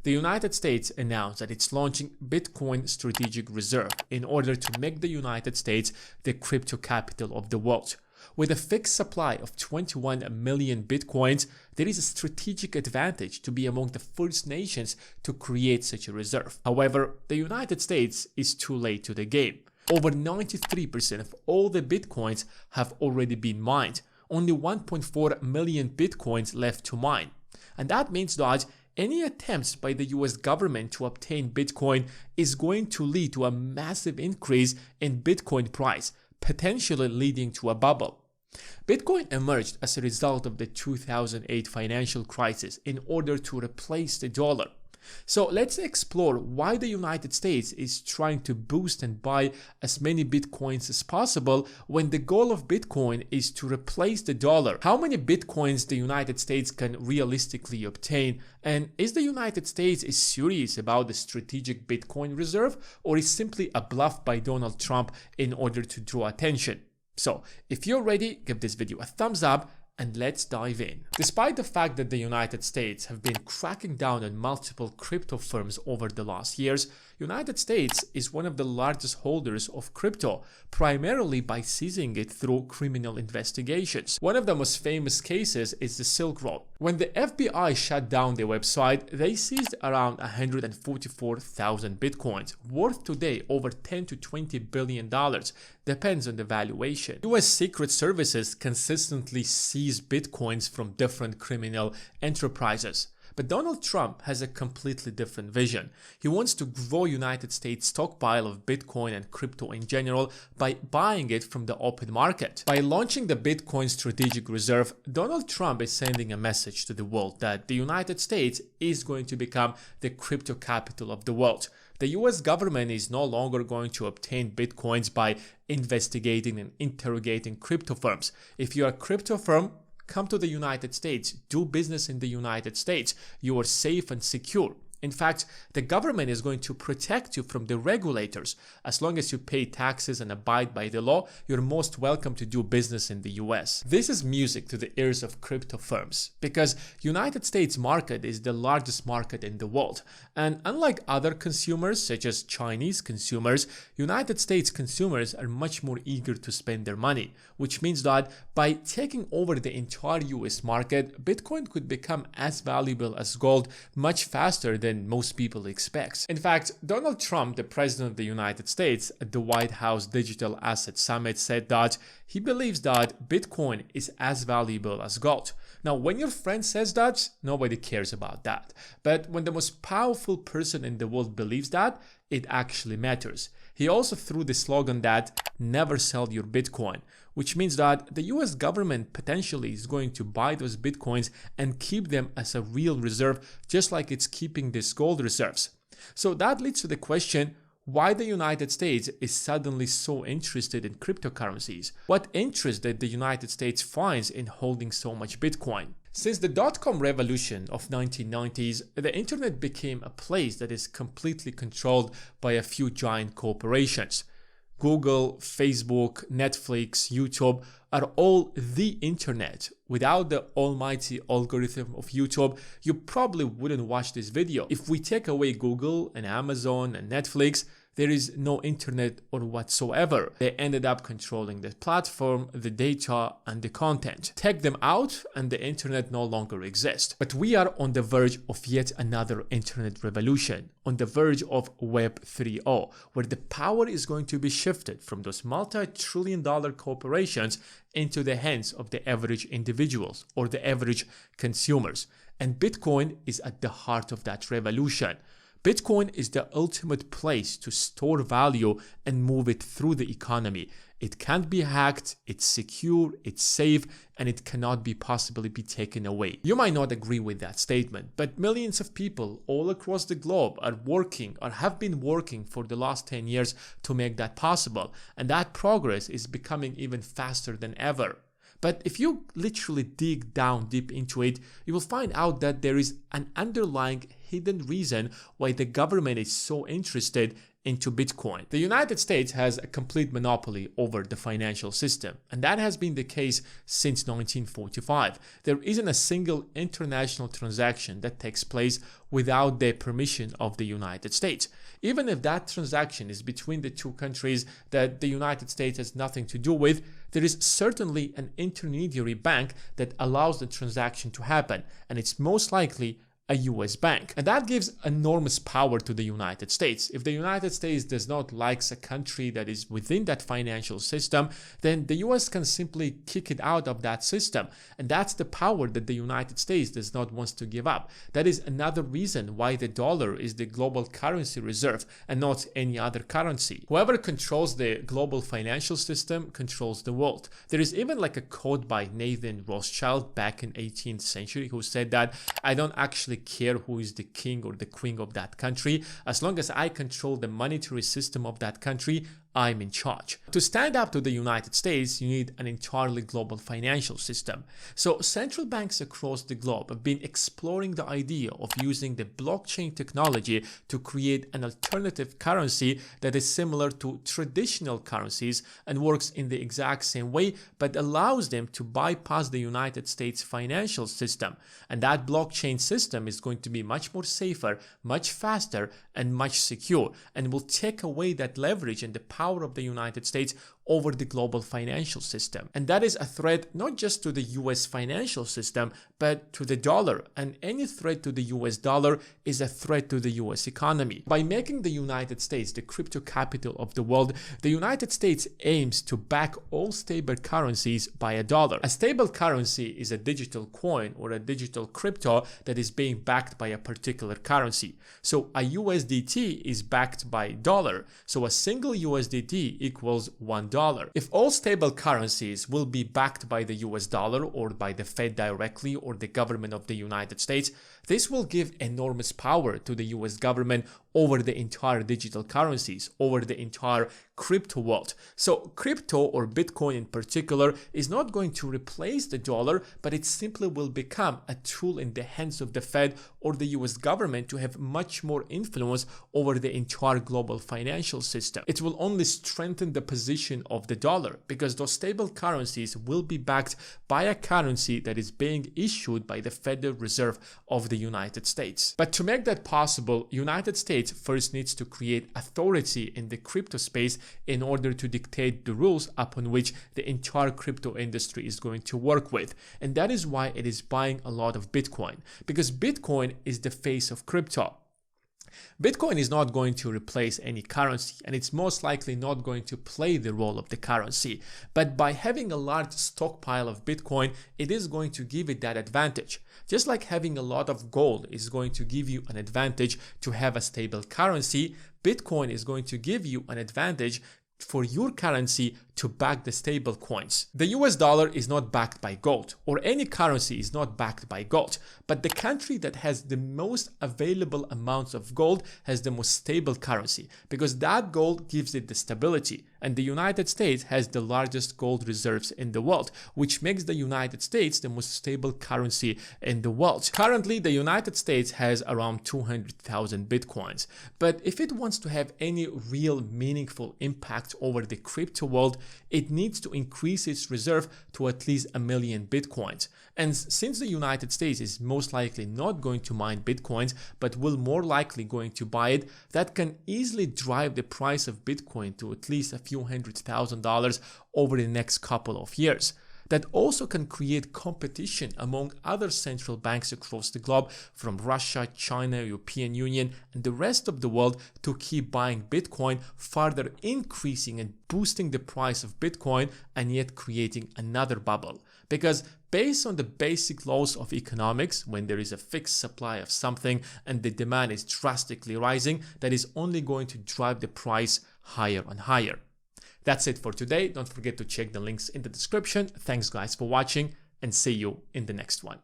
The United States announced that it's launching Bitcoin Strategic Reserve in order to make the United States the crypto capital of the world. With a fixed supply of 21 million Bitcoins, there is a strategic advantage to be among the first nations to create such a reserve. However, the United States is too late to the game. Over 93% of all the Bitcoins have already been mined. Only 1.4 million Bitcoins left to mine. And that means that any attempts by the US government to obtain Bitcoin is going to lead to a massive increase in Bitcoin price, potentially leading to a bubble. Bitcoin emerged as a result of the 2008 financial crisis in order to replace the dollar. So let's explore why the United States is trying to boost and buy as many Bitcoins as possible when the goal of Bitcoin is to replace the dollar. How many Bitcoins the United States can realistically obtain, and is the United States serious about the strategic Bitcoin reserve, or is simply a bluff by Donald Trump in order to draw attention? So if you're ready, give this video a thumbs up and let's dive in. Despite the fact that the United States have been cracking down on multiple crypto firms over the last years, United States is one of the largest holders of crypto, primarily by seizing it through criminal investigations. One of the most famous cases is the Silk Road. When the FBI shut down their website, they seized around 144,000 Bitcoins, worth today over $10 to $20 billion, depends on the valuation. US Secret Services consistently seize Bitcoins from different criminal enterprises. But Donald Trump has a completely different vision. He wants to grow United States stockpile of Bitcoin and crypto in general by buying it from the open market. By launching the Bitcoin Strategic Reserve, Donald Trump is sending a message to the world that the United States is going to become the crypto capital of the world. The US government is no longer going to obtain Bitcoins by investigating and interrogating crypto firms. If you're a crypto firm, come to the United States, do business in the United States. You are safe and secure. In fact, the government is going to protect you from the regulators. As long as you pay taxes and abide by the law, you're most welcome to do business in the US. This is music to the ears of crypto firms because United States market is the largest market in the world. And unlike other consumers, such as Chinese consumers, United States consumers are much more eager to spend their money, which means that by taking over the entire US market, Bitcoin could become as valuable as gold much faster than most people expect. In fact, Donald Trump, the president of the United States, at the White House Digital Asset Summit said that he believes that Bitcoin is as valuable as gold. Now, when your friend says that, nobody cares about that. But when the most powerful person in the world believes that, it actually matters. He also threw the slogan that never sell your Bitcoin, which means that the US government potentially is going to buy those Bitcoins and keep them as a real reserve, just like it's keeping these gold reserves. So that leads to the question, why the United States is suddenly so interested in cryptocurrencies? What interest did the United States finds in holding so much Bitcoin? Since the dot-com revolution of 1990s, the internet became a place that is completely controlled by a few giant corporations. Google, Facebook, Netflix, YouTube are all the internet. Without the almighty algorithm of YouTube, you probably wouldn't watch this video. If we take away Google and Amazon and Netflix, there is no internet or whatsoever. They ended up controlling the platform, the data, and the content. Take them out and the internet no longer exists. But we are on the verge of yet another internet revolution, on the verge of Web 3.0, where the power is going to be shifted from those multi-trillion-dollar corporations into the hands of the average individuals or the average consumers. And Bitcoin is at the heart of that revolution. Bitcoin is the ultimate place to store value and move it through the economy. It can't be hacked, it's secure, it's safe, and it cannot possibly be taken away. You might not agree with that statement, but millions of people all across the globe are working or have been working for the last 10 years to make that possible, and that progress is becoming even faster than ever. But if you literally dig down deep into it, you will find out that there is an underlying hidden reason why the government is so interested into Bitcoin. The United States has a complete monopoly over the financial system, and that has been the case since 1945. There isn't a single international transaction that takes place without the permission of the United States. Even if that transaction is between the two countries that the United States has nothing to do with, there is certainly an intermediary bank that allows the transaction to happen, and it's most likely a US bank. And that gives enormous power to the United States. If the United States does not like a country that is within that financial system, then the US can simply kick it out of that system. And that's the power that the United States does not want to give up. That is another reason why the dollar is the global currency reserve and not any other currency. Whoever controls the global financial system controls the world. There is even like a quote by Nathan Rothschild back in 18th century who said that, "I don't actually care who is the king or the queen of that country. As long as I control the monetary system of that country, I'm in charge." To stand up to the United States, you need an entirely global financial system. So central banks across the globe have been exploring the idea of using the blockchain technology to create an alternative currency that is similar to traditional currencies and works in the exact same way, but allows them to bypass the United States financial system. And that blockchain system is going to be much more safer, much faster, and much secure, and will take away that leverage and the power of the United States over the global financial system. And that is a threat not just to the US financial system, but to the dollar. And any threat to the US dollar is a threat to the US economy. By making the United States the crypto capital of the world, the United States aims to back all stable currencies by a dollar. A stable currency is a digital coin or a digital crypto that is being backed by a particular currency. So a USDT is backed by dollar. So a single USDT equals $1. If all stable currencies will be backed by the US dollar or by the Fed directly or the government of the United States, this will give enormous power to the US government over the entire digital currencies, over the entire crypto world. So crypto, or Bitcoin in particular, is not going to replace the dollar, but it simply will become a tool in the hands of the Fed or the US government to have much more influence over the entire global financial system. It will only strengthen the position of the dollar because those stable currencies will be backed by a currency that is being issued by the Federal Reserve of the United States. But to make that possible, United States first needs to create authority in the crypto space in order to dictate the rules upon which the entire crypto industry is going to work with. And that is why it is buying a lot of Bitcoin, because Bitcoin is the face of crypto. Bitcoin is not going to replace any currency, and it's most likely not going to play the role of the currency. But by having a large stockpile of Bitcoin, it is going to give it that advantage. Just like having a lot of gold is going to give you an advantage to have a stable currency, Bitcoin is going to give you an advantage for your currency to back the stable coins. The US dollar is not backed by gold, or any currency is not backed by gold, but the country that has the most available amounts of gold has the most stable currency, because that gold gives it the stability. And the United States has the largest gold reserves in the world, which makes the United States the most stable currency in the world. Currently, the United States has around 200,000 Bitcoins, but if it wants to have any real meaningful impact over the crypto world, it needs to increase its reserve to at least 1 million Bitcoins. And since the United States is most likely not going to mine Bitcoins, but will more likely going to buy it, that can easily drive the price of Bitcoin to at least a few $100,000 over the next couple of years. That also can create competition among other central banks across the globe, from Russia, China, European Union, and the rest of the world, to keep buying Bitcoin, further increasing and boosting the price of Bitcoin, and yet creating another bubble. Because based on the basic laws of economics, when there is a fixed supply of something and the demand is drastically rising, that is only going to drive the price higher and higher. That's it for today. Don't forget to check the links in the description. Thanks guys for watching, and see you in the next one.